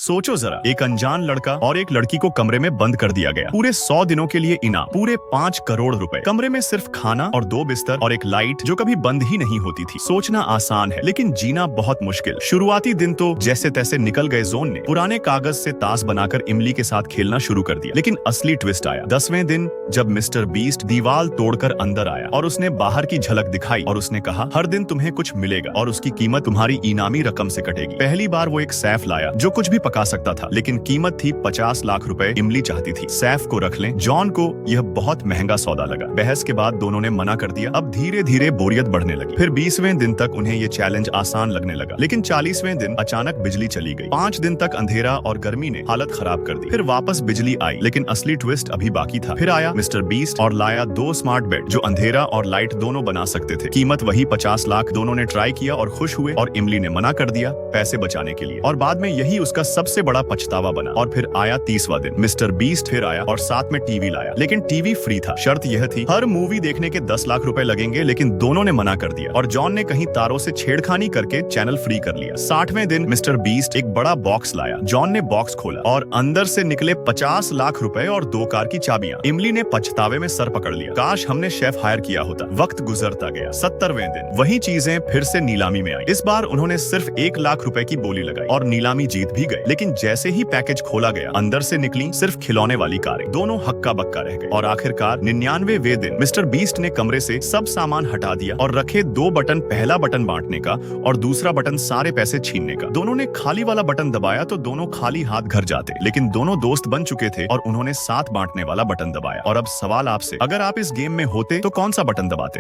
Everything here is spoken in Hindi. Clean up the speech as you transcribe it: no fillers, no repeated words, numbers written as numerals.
सोचो जरा, एक अनजान लड़का और एक लड़की को कमरे में बंद कर दिया गया। पूरे 100 दिनों के लिए इनाम, पूरे 5 करोड़ रुपए। कमरे में सिर्फ खाना और 2 बिस्तर और एक लाइट जो कभी बंद ही नहीं होती थी। सोचना आसान है, लेकिन जीना बहुत मुश्किल। शुरुआती दिन तो जैसे तैसे निकल गए। जोन ने पुराने कागज से ताश बनाकर इमली के साथ खेलना शुरू कर दिया। लेकिन असली ट्विस्ट आया 10वें दिन, जब मिस्टर बीस्ट दीवार तोड़कर अंदर आया और उसने बाहर की झलक दिखाई और उसने कहा, हर दिन तुम्हें कुछ मिलेगा और उसकी कीमत तुम्हारी इनामी रकम से कटेगी। पहली बार वो एक सैफ लाया जो कुछ भी पका सकता था, लेकिन कीमत थी 50 लाख रुपए। इमली चाहती थी सैफ को रख लें। जॉन को यह बहुत महंगा सौदा लगा। बहस के बाद दोनों ने मना कर दिया। अब धीरे धीरे बोरियत बढ़ने लगी। फिर 20वें दिन तक उन्हें ये चैलेंज आसान लगने लगा, लेकिन 40वें दिन अचानक बिजली चली गई। 5 दिन तक अंधेरा और गर्मी ने हालत खराब कर दी। फिर वापस बिजली आई, लेकिन असली ट्विस्ट अभी बाकी था। फिर आया मिस्टर बीस्ट और लाया 2 स्मार्ट बेड जो अंधेरा और लाइट दोनों बना सकते थे। कीमत वही 50 लाख। दोनों ने ट्राई किया और खुश हुए, और इमली ने मना कर दिया पैसे बचाने के लिए। और बाद में यही उसका सबसे बड़ा पछतावा बना। और फिर आया 30वां दिन। मिस्टर बीस्ट फिर आया और साथ में टीवी लाया, लेकिन टीवी फ्री था। शर्त यह थी, हर मूवी देखने के 10 लाख रुपए लगेंगे। लेकिन दोनों ने मना कर दिया, और जॉन ने कहीं तारों से छेड़खानी करके चैनल फ्री कर लिया। 60वें दिन मिस्टर बीस्ट एक बड़ा बॉक्स लाया। जॉन ने बॉक्स खोला और अंदर से निकले 50 लाख रुपए और 2 कार की चाबियां। इमली ने पछतावे में सर पकड़ लिया, काश हमने शेफ हायर किया होता। वक्त गुजरता गया। 70वें दिन वही चीजें फिर से नीलामी में आई। इस बार उन्होंने सिर्फ 1 लाख रुपए की बोली लगाई और नीलामी जीत भी गए। लेकिन जैसे ही पैकेज खोला गया, अंदर से निकली सिर्फ खिलौने वाली कारें। दोनों हक्का बक्का रह गए। और आखिरकार 99वें दिन मिस्टर बीस्ट ने कमरे से सब सामान हटा दिया और रखे 2 बटन। पहला बटन बांटने का और दूसरा बटन सारे पैसे छीनने का। दोनों ने खाली वाला बटन दबाया तो दोनों खाली हाथ घर जाते। लेकिन दोनों दोस्त बन चुके थे और उन्होंने साथ बांटने वाला बटन दबाया। और अब सवाल आपसे, अगर आप इस गेम में होते तो कौन सा बटन दबाते?